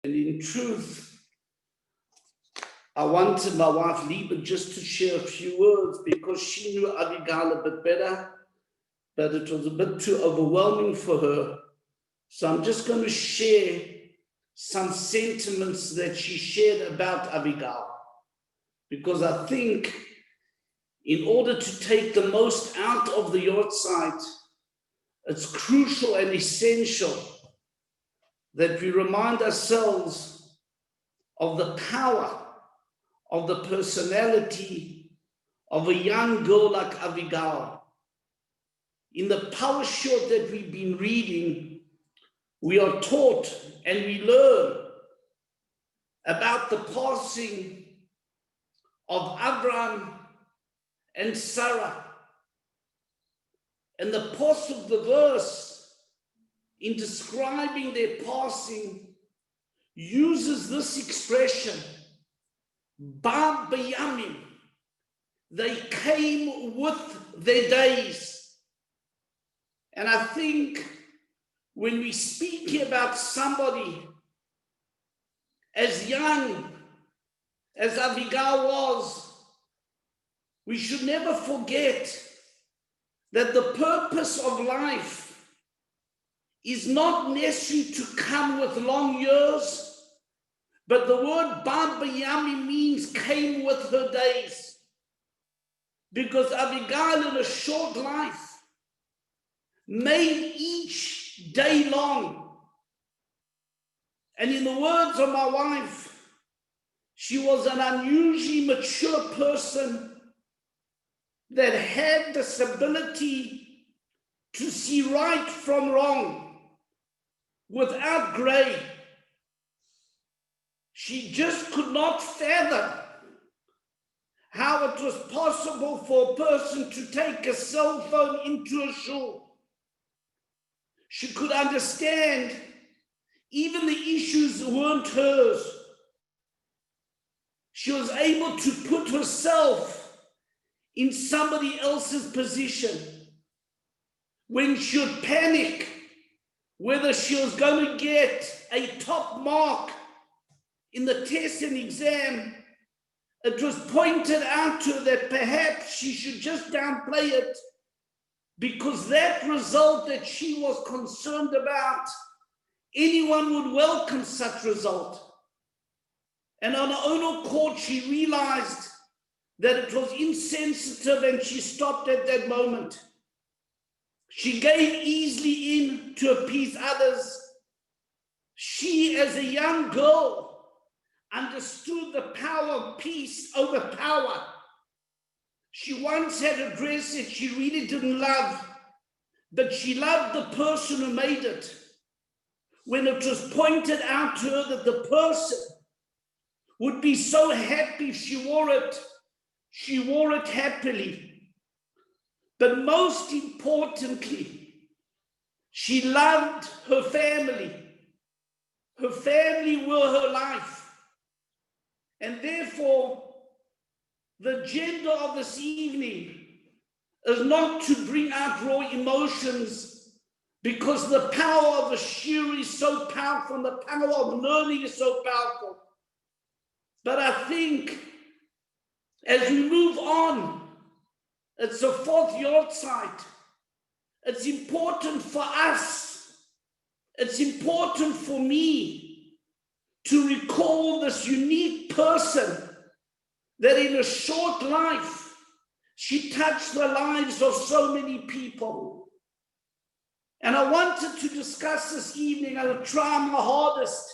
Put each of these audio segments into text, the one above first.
And in truth, I wanted my wife Liebe just to share a few words because she knew Abigail a bit better, but it was a bit too overwhelming for her. So I'm just going to share some sentiments that she shared about Abigail, because I think in order to take the most out of the yahrzeit, it's crucial and essential that we remind ourselves of the power of the personality of a young girl like Abigail. In the parashah that we've been reading, we are taught and we learn about the passing of Abraham and Sarah. And the past of the verse in describing their passing uses this expression, Ba B'yamim. They came with their days. And I think when we speak here about somebody as young as Abigail was, we should never forget that the purpose of life is not necessary to come with long years, but the word Ba B'yamim means came with her days. Because Abigail in a short life made each day long. And in the words of my wife, she was an unusually mature person that had this ability to see right from wrong without gray. She just could not fathom how it was possible for a person to take a cell phone into a shul. She could understand even the issues weren't hers. She was able to put herself in somebody else's position. When she would panic whether she was going to get a top mark in the test and exam, it was pointed out to her that perhaps she should just downplay it, because that result that she was concerned about, anyone would welcome such result. And on her own accord, she realized that it was insensitive, and she stopped at that moment. She gave easily in to appease others. She, as a young girl, understood the power of peace over power. She once had a dress that she really didn't love, but she loved the person who made it. When it was pointed out to her that the person would be so happy if she wore it happily. But most importantly, she loved her family. Her family were her life. And therefore, the agenda of this evening is not to bring out raw emotions, because the power of a shiur is so powerful, and the power of learning is so powerful. But I think as we move on, it's the fourth yahrzeit. It's important for us. It's important for me to recall this unique person that in a short life, she touched the lives of so many people. And I wanted to discuss this evening. I'll try my hardest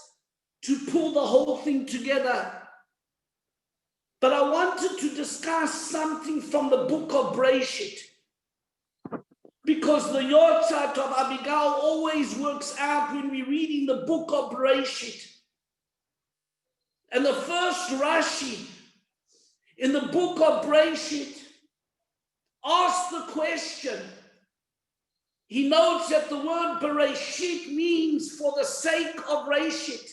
to pull the whole thing together. But I wanted to discuss something from the book of Bereshit, because the yahrzeit of Abigail always works out when we're reading the book of Bereshit. And the first Rashi in the book of Bereshit asks the question. He notes that the word Bereshit means for the sake of Reshit,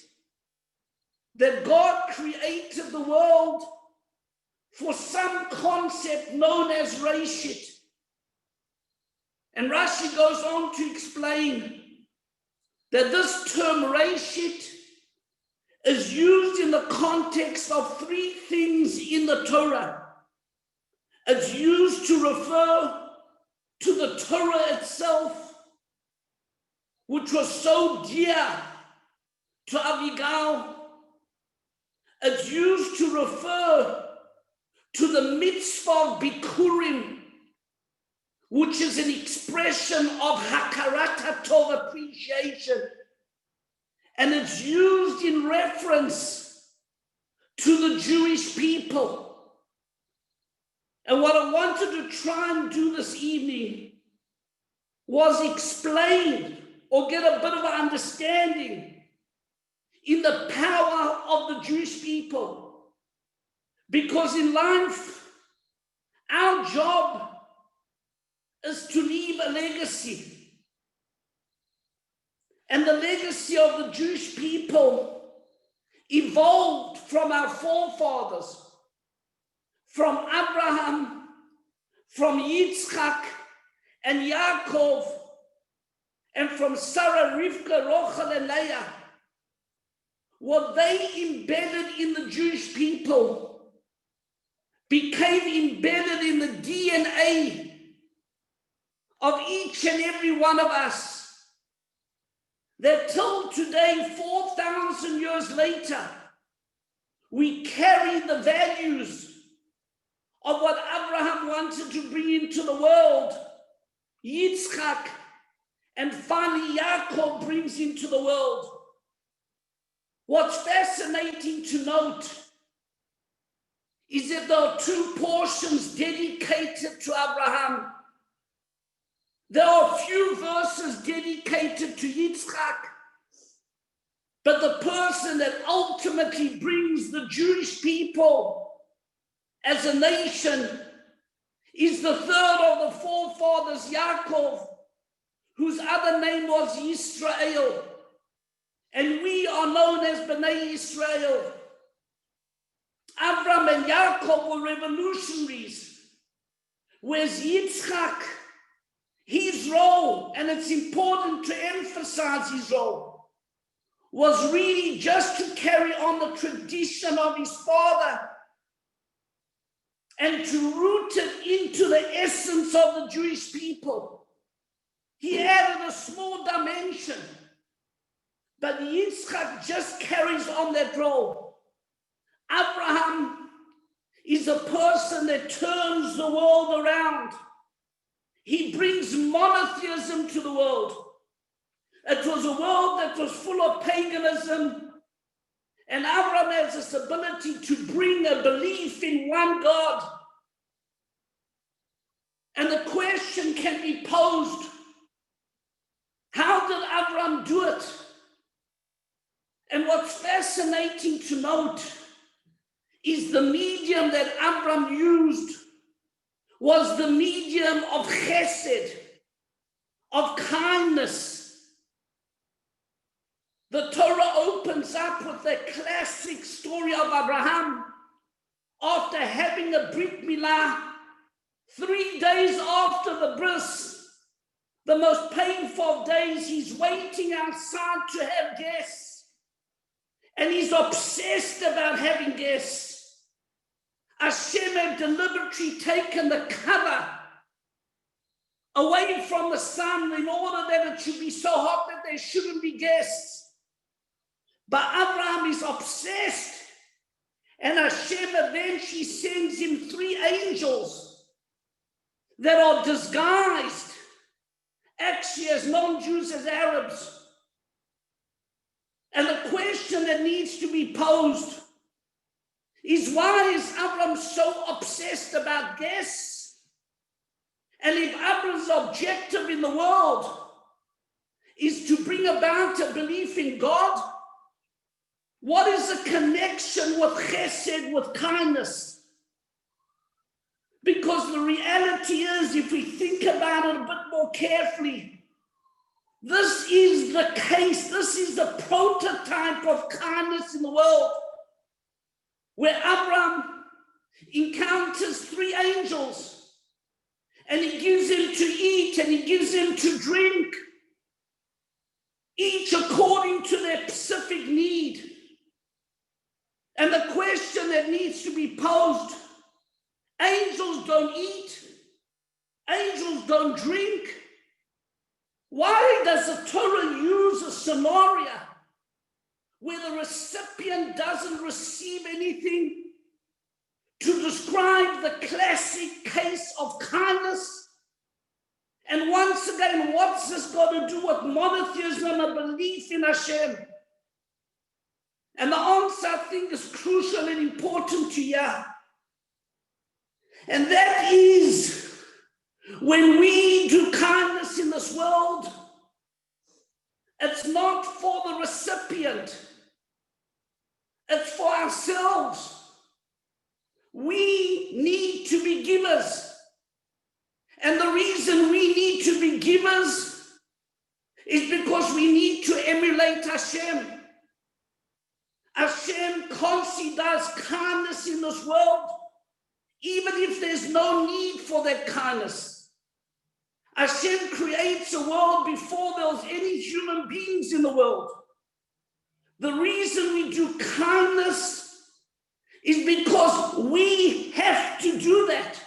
that God created the world for some concept known as Reshit. And Rashi goes on to explain that this term Reshit is used in the context of three things in the Torah. It's used to refer to the Torah itself, which was so dear to Abigail. It's used to refer to the mitzvah of Bikurim, which is an expression of Hakarat HaTov, appreciation. And it's used in reference to the Jewish people. And what I wanted to try and do this evening was explain or get a bit of an understanding in the power of the Jewish people. Because in life, our job is to leave a legacy. And the legacy of the Jewish people evolved from our forefathers, from Abraham, from Yitzchak and Yaakov, and from Sarah, Rivka, Rochel, and Leah. What they embedded in the Jewish people became embedded in the DNA of each and every one of us. That till today, 4,000 years later, we carry the values of what Abraham wanted to bring into the world, Yitzchak, and finally Yaakov brings into the world. What's fascinating to note is that there are two portions dedicated to Abraham. There are a few verses dedicated to Yitzchak, but the person that ultimately brings the Jewish people as a nation is the third of the forefathers, Yaakov, whose other name was Yisrael. And we are known as Bnei Israel. Abraham and Yaakov were revolutionaries, whereas Yitzchak, his role, and it's important to emphasize his role, was really just to carry on the tradition of his father and to root it into the essence of the Jewish people. He added a small dimension, but Yitzchak just carries on that role. Abraham is a person that turns the world around. He brings monotheism to the world. It was a world that was full of paganism, and Abraham has this ability to bring a belief in one God. And the question can be posed, how did Abraham do it? And what's fascinating to note is the medium that Abraham used was the medium of chesed, of kindness. The Torah opens up with the classic story of Abraham after having a Brit Milah. 3 days after the bris, the most painful of days, he's waiting outside to have guests. And he's obsessed about having guests. Hashem had deliberately taken the cover away from the sun in order that it should be so hot that there shouldn't be guests. But Abraham is obsessed, and Hashem eventually sends him 3 angels that are disguised, actually as non-Jews, as Arabs. And the question that needs to be posed is, why is Abraham so obsessed about guests? And if Abraham's objective in the world is to bring about a belief in God, what is the connection with chesed, with kindness? Because the reality is, if we think about it a bit more carefully, this is the case, this is the prototype of kindness in the world, where Abraham encounters 3 angels, and he gives him to eat and he gives him to drink, each according to their specific need. And the question that needs to be posed, angels don't eat, angels don't drink. Why does the Torah use a scenario where the recipient doesn't receive anything to describe the classic case of kindness? And once again, what's this got to do with monotheism and a belief in Hashem? And the answer, I think, is crucial and important to you. And that is, when we do kindness in this world, it's not for the recipient, it's for ourselves. We need to be givers. And the reason we need to be givers is because we need to emulate Hashem. Hashem constantly does kindness in this world, even if there's no need for that kindness. Hashem creates a world before there was any human beings in the world. The reason we do kindness is because we have to do that.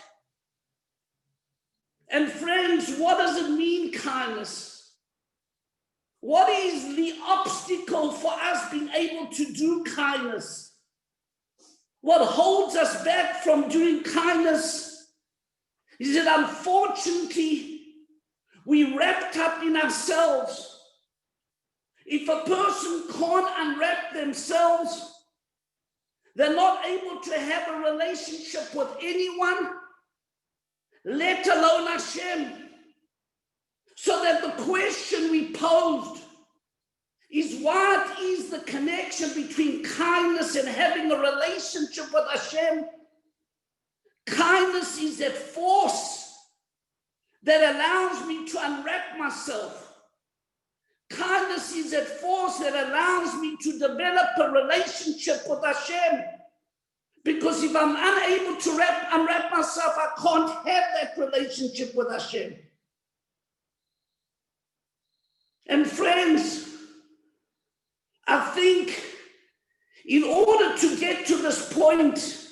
And friends, what does it mean, kindness? What is the obstacle for us being able to do kindness? What holds us back from doing kindness is that unfortunately we wrapped up in ourselves. If a person can't unwrap themselves, they're not able to have a relationship with anyone, let alone Hashem. So that the question we posed is, what is the connection between kindness and having a relationship with Hashem? Kindness is that force that allows me to unwrap myself. Kindness is that force that allows me to develop a relationship with Hashem. Because if I'm unable to unwrap myself, I can't have that relationship with Hashem. And friends, I think in order to get to this point,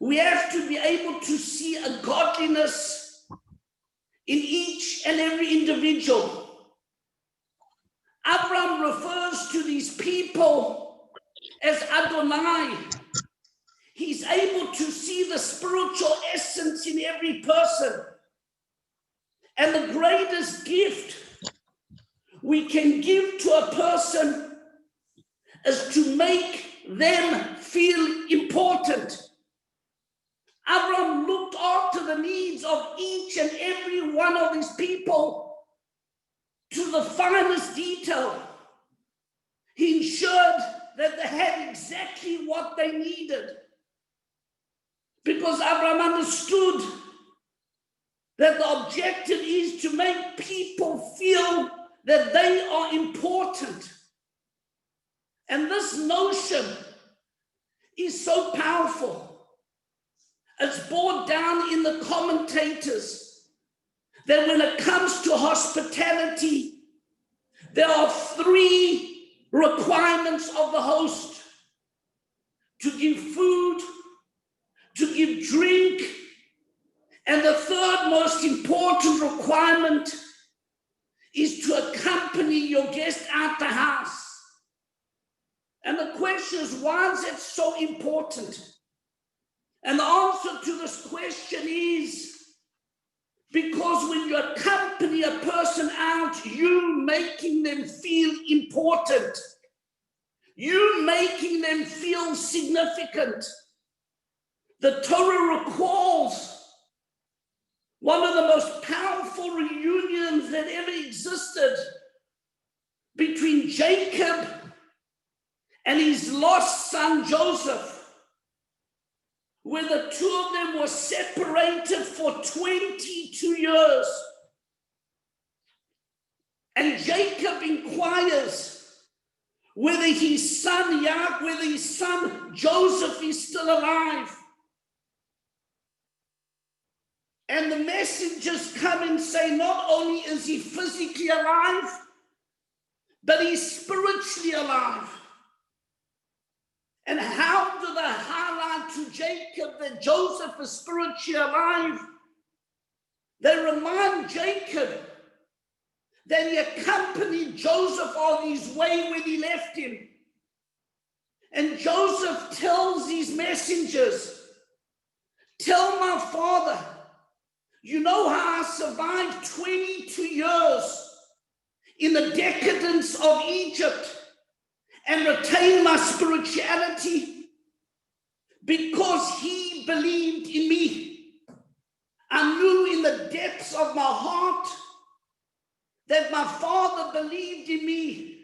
we have to be able to see a godliness in each and every individual. Abraham refers to these people as Adonai. He's able to see the spiritual essence in every person. And the greatest gift we can give to a person is to make them feel important. Abraham looked after the needs of each and every one of these people to the finest detail. He ensured that they had exactly what they needed. Because Abraham understood that the objective is to make people feel that they are important. And this notion is so powerful. It's brought down in the commentators that when it comes to hospitality, there are 3 requirements of the host: to give food, to give drink, and the third most important requirement is to accompany your guest out the house. And the question is, why is that so important? And the answer to this question is because when you accompany a person out, you making them feel important. You making them feel significant. The Torah recalls one of the most powerful reunions that ever existed between Jacob and his lost son Joseph, where the 2 of them were separated for 22 years. And Jacob inquires whether his son Joseph is still alive. And the messengers come and say, not only is he physically alive, but he's spiritually alive. And how do they highlight to Jacob that Joseph is spiritually alive? They remind Jacob that he accompanied Joseph on his way when he left him. And Joseph tells his messengers, tell my father, you know how I survived 22 years in the decadence of Egypt and retained my spirituality? Because he believed in me. I knew in the depths of my heart that my father believed in me.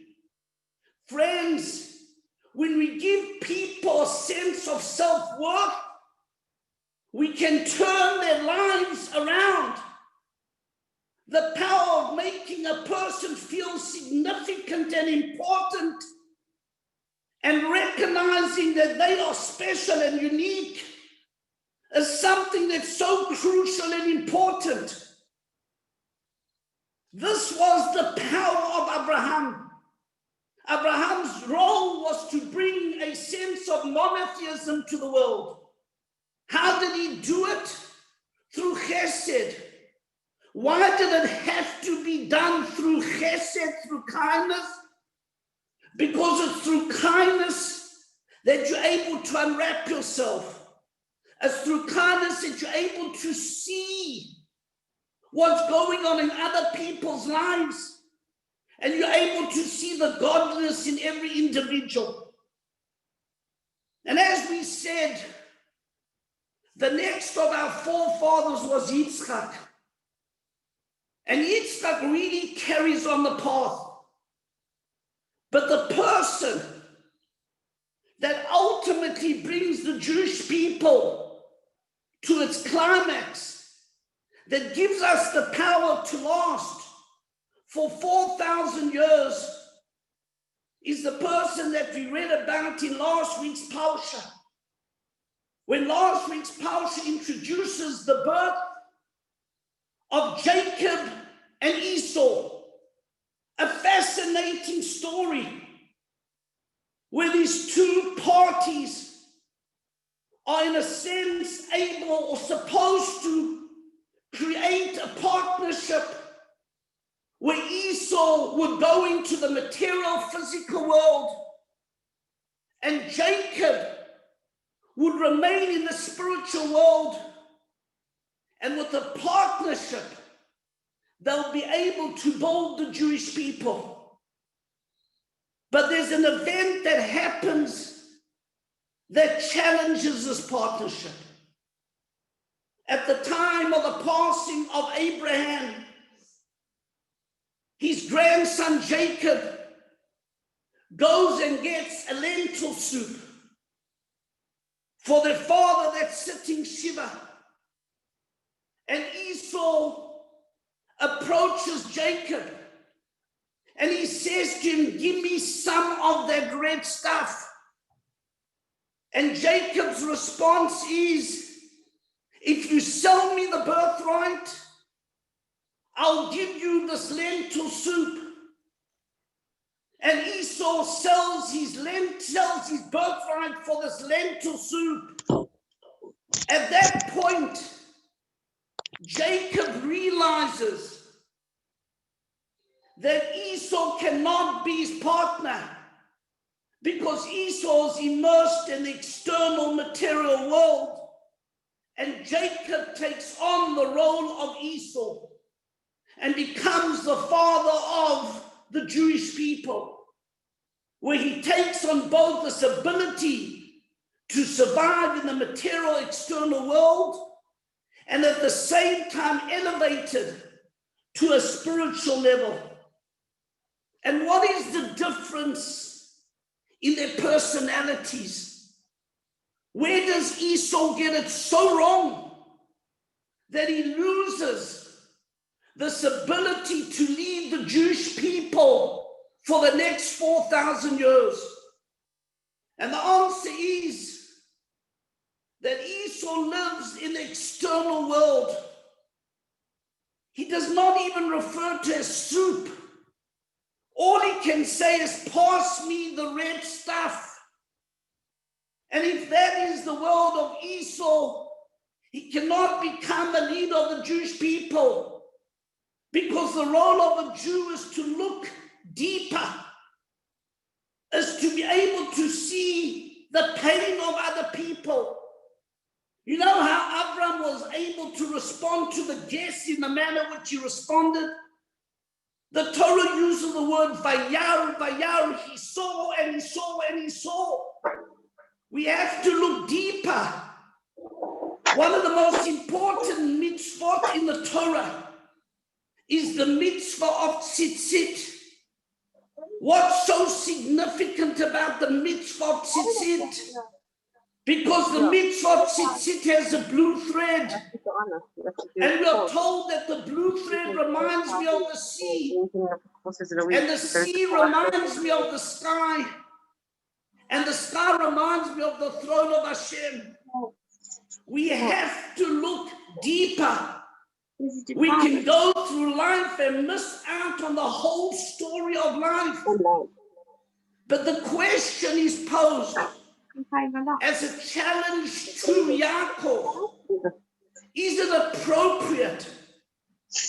Friends, when we give people a sense of self-worth, we can turn their lives around. The power of making a person feel significant and important and recognizing that they are special and unique is something that's so crucial and important. This was the power of Abraham. Abraham's role was to bring a sense of monotheism to the world. How did he do it? Through chesed. Why did it have to be done through chesed, through kindness? Because it's through kindness that you're able to unwrap yourself. It's through kindness that you're able to see what's going on in other people's lives. And you're able to see the godliness in every individual. And as we said, the next of our forefathers was Yitzchak. And Yitzchak really carries on the path. But the person that ultimately brings the Jewish people to its climax, that gives us the power to last for 4,000 years, is the person that we read about in last week's Parsha. When last week's Parsha introduces the birth of Jacob and Esau, a fascinating story where these two parties are in a sense able or supposed to create a partnership where Esau would go into the material, physical world, and Jacob would remain in the spiritual world. And with a partnership, they'll be able to build the Jewish people. But there's an event that happens that challenges this partnership. At the time of the passing of Abraham, his grandson Jacob goes and gets a lentil soup for their father that's sitting Shiva. And Esau approaches Jacob and he says to him, give me some of that red stuff. And Jacob's response is, if you sell me the birthright, I'll give you this lentil soup. And Esau sells his birthright for this lentil soup. At that point, Jacob realizes that Esau cannot be his partner because Esau's immersed in the external material world, and Jacob takes on the role of Esau and becomes the father of the Jewish people, where he takes on both this ability to survive in the material external world and at the same time elevated to a spiritual level. And what is the difference in their personalities? Where does Esau get it so wrong that he loses this ability to lead the Jewish people for the next 4,000 years? And the answer is that Esau lives in the external world. He does not even refer to as soup. All he can say is, pass me the red stuff. And if that is the world of Esau, he cannot become a leader of the Jewish people, because the role of a Jew is to look deeper, is to be able to see the pain of other people. You know how Abraham was able to respond to the guests in the manner which he responded? The Torah uses the word vayar, vayar. He saw and he saw and he saw. We have to look deeper. One of the most important mitzvot in the Torah is the mitzvah of tzitzit. What's so significant about the mitzvah of tzitzit? Because the mitzvah of tzitzit has a blue thread. And we are told that the blue thread reminds me of the sea. And the sea reminds me of the sky. And the sky reminds me of the throne of Hashem. We have to look deeper. We can go through life and miss out on the whole story of life. But the question is posed as a challenge to Yaakov. Is it appropriate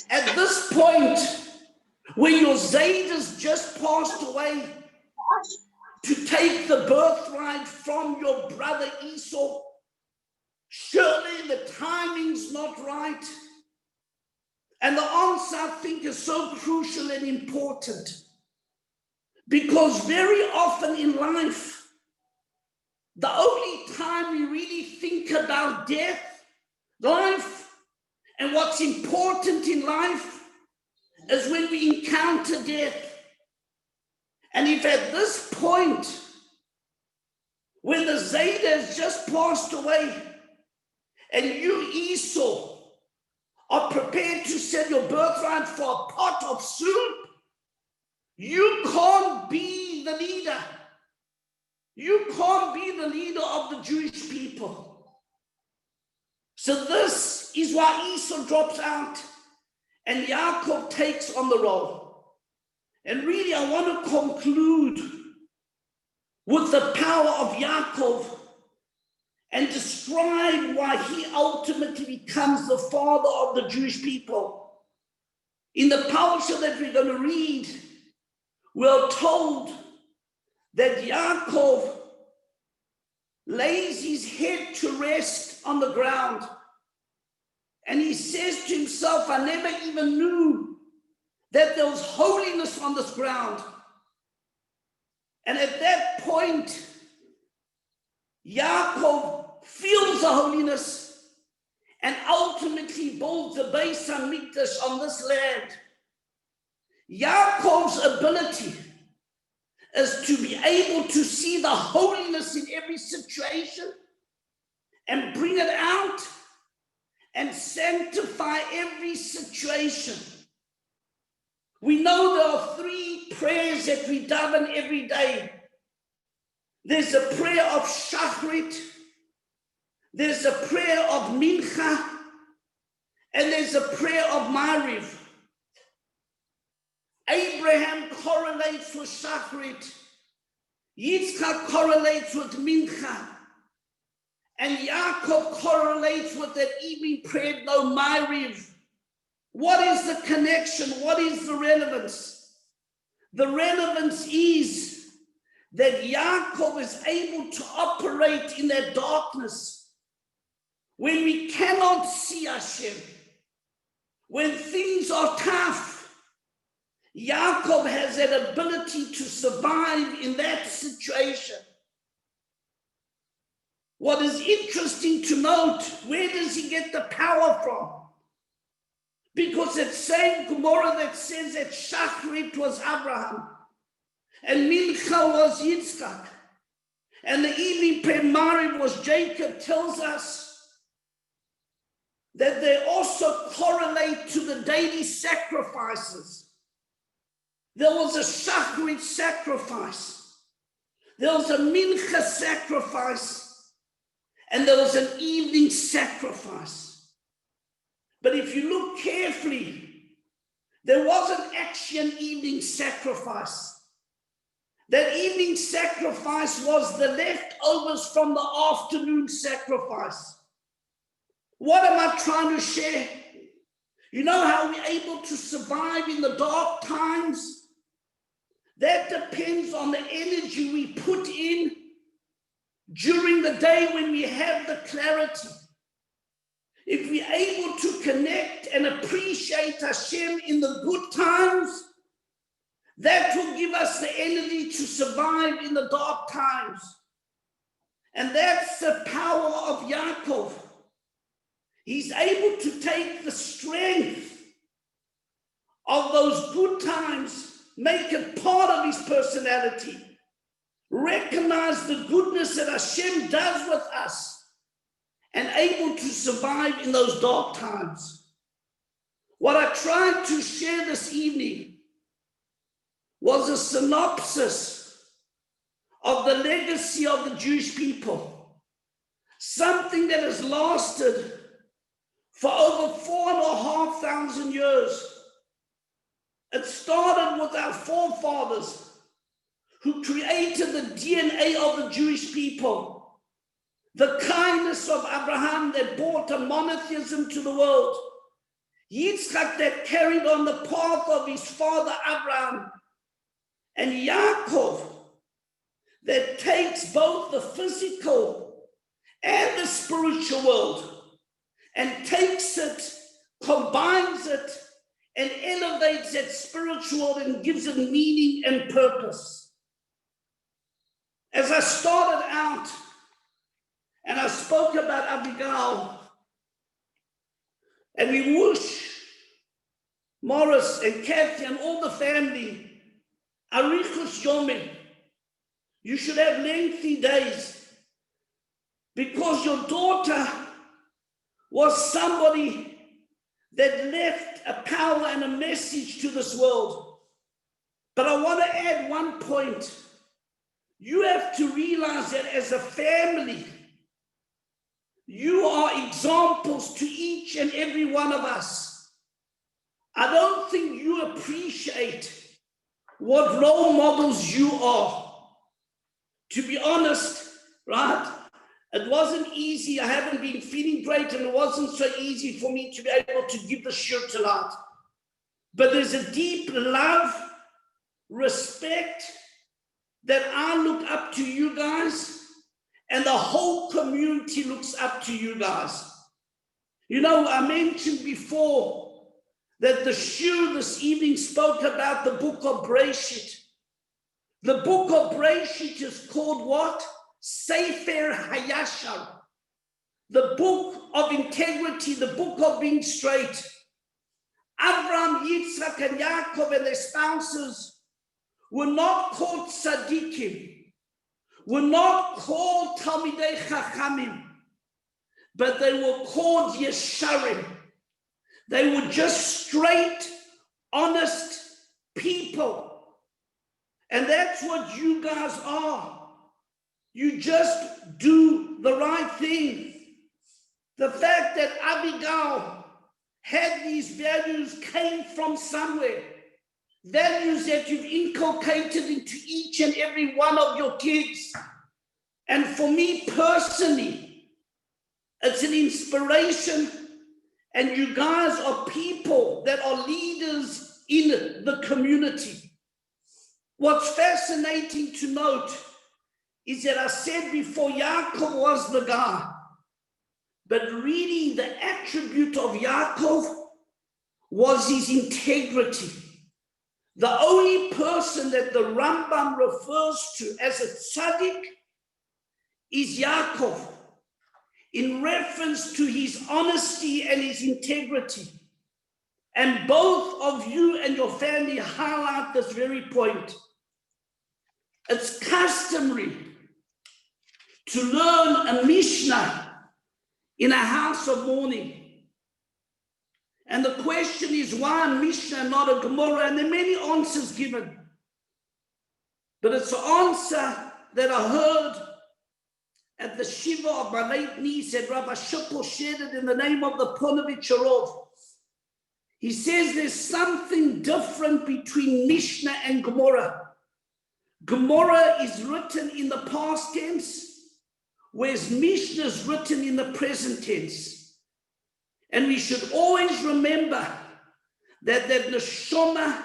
at this point, when your Zayd has just passed away, to take the birthright from your brother Esau? Surely the timing's not right. And the answer, I think, is so crucial and important, because very often in life, the only time we really think about death, life, and what's important in life is when we encounter death. And if at this point, when the Zayd has just passed away, and you, Esau, are prepared to sell your birthright for a pot of soup, you can't be the leader. You can't be the leader of the Jewish people. So this is why Esau drops out and Yaakov takes on the role. And really, I want to conclude with the power of Yaakov and describe why he ultimately becomes the father of the Jewish people. In the parasha that we're going to read, we're told that Yaakov lays his head to rest on the ground. And he says to himself, I never even knew that there was holiness on this ground. And at that point, Yaakov feels the holiness and ultimately builds the Beis HaMikdash on this land. Yaakov's ability is to be able to see the holiness in every situation and bring it out and sanctify every situation. We know there are 3 prayers that we daven every day. There's a prayer of Shachrit, there's a prayer of Mincha, and there's a prayer of Mariv. Abraham correlates with Shachrit, Yitzchak correlates with Mincha, and Yaakov correlates with that evening prayer, no Mariv. What is the connection? What is the relevance? The relevance is that Yaakov is able to operate in that darkness when we cannot see Hashem, when things are tough. Yaakov has that ability to survive in that situation. What is interesting to note, where does he get the power from? Because that same Gemara that says that Shachrit was Abraham, and Mincha was Yitzchak, and the evening prayer Mariv was Jacob, tells us that they also correlate to the daily sacrifices. There was a Shachrit sacrifice, there was a Mincha sacrifice, and there was an evening sacrifice. But if you look carefully, there wasn't actually an evening sacrifice. That evening sacrifice was the leftovers from the afternoon sacrifice. What am I trying to share? You know how we're able to survive in the dark times? That depends on the energy we put in during the day when we have the clarity. If we're able to connect and appreciate Hashem in the good times, that will give us the energy to survive in the dark times. And that's the power of Yaakov. He's able to take the strength of those good times, make it part of his personality, recognize the goodness that Hashem does with us, and able to survive in those dark times. What I tried to share this evening was a synopsis of the legacy of the Jewish people, something that has lasted for over 4,500 years. It started with our forefathers who created the DNA of the Jewish people. The kindness of Abraham that brought a monotheism to the world. Yitzchak that carried on the path of his father Abraham. And Yaakov that takes both the physical and the spiritual world and takes it, combines it, and elevates that spiritual world and gives it meaning and purpose. As I started out, and I spoke about Abigail, and we wish Morris and Kathy and all the family, Arichus Yomim, you should have lengthy days, because your daughter was somebody that left a power and a message to this world. But I want to add one point. You have to realize that as a family, you are examples to each and every one of us. I don't think you appreciate what role models you are. To be honest, right? It wasn't easy. I haven't been feeling great, and it wasn't so easy for me to be able to give the shiur tonight. But there's a deep love, respect that I look up to you guys. And the whole community looks up to you guys. You know, I mentioned before that the shiur this evening spoke about the book of Bereshit. The book of Bereshit is called what? Sefer Hayashar. The book of integrity, the book of being straight. Abraham, Yitzchak, and Yaakov and their spouses were not called tzaddikim. Were not called Talmidei Chachamim, but they were called Yesharim. They were just straight, honest people. And that's what you guys are. You just do the right thing. The fact that Abigail had these values came from somewhere. Values that you've inculcated into each and every one of your kids. And for me personally, it's an inspiration. And you guys are people that are leaders in the community. What's fascinating to note is that I said before, Yaakov was the guy. But really the attribute of Yaakov was his integrity. The only person that the Rambam refers to as a tzaddik is Yaakov, in reference to his honesty and his integrity. And both of you and your family highlight this very point. It's customary to learn a Mishnah in a house of mourning. And the question is, why a Mishnah, not a Gemara? And there are many answers given. But it's an answer that I heard at the Shiva of my late niece, and Rabbi Shukl shared it in the name of the Ponevezh Rov. He says there's something different between Mishnah and Gemara. Gemara is written in the past tense, whereas Mishnah is written in the present tense. And we should always remember that neshama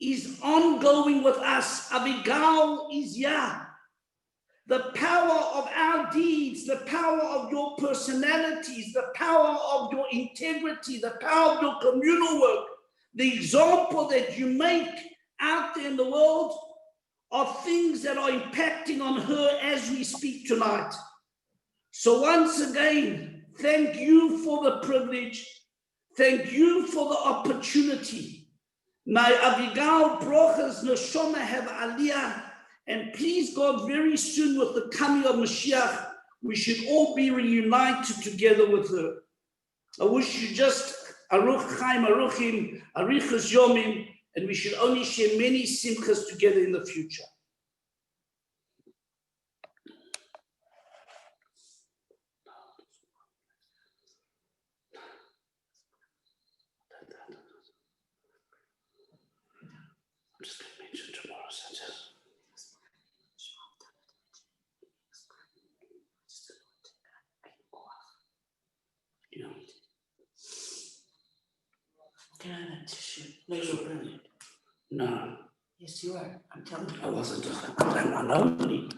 is ongoing with us. Avigal is Yah. The power of our deeds, the power of your personalities, the power of your integrity, the power of your communal work, the example that you make out there in the world are things that are impacting on her as we speak tonight. So once again, thank you for the privilege. Thank you for the opportunity. May Avigal Brocha's neshama have aliyah. And please God, very soon with the coming of Mashiach, we should all be reunited together with her. I wish you just Aruch Chaim, Aruchim, Arichas Yomim, and we should only share many simchas together in the future. I'm just going to mention tomorrow, Sanchez. Yeah. Can I have a tissue? No, you're brilliant. No, Yes, you are. I'm telling you. I wasn't. I'm only.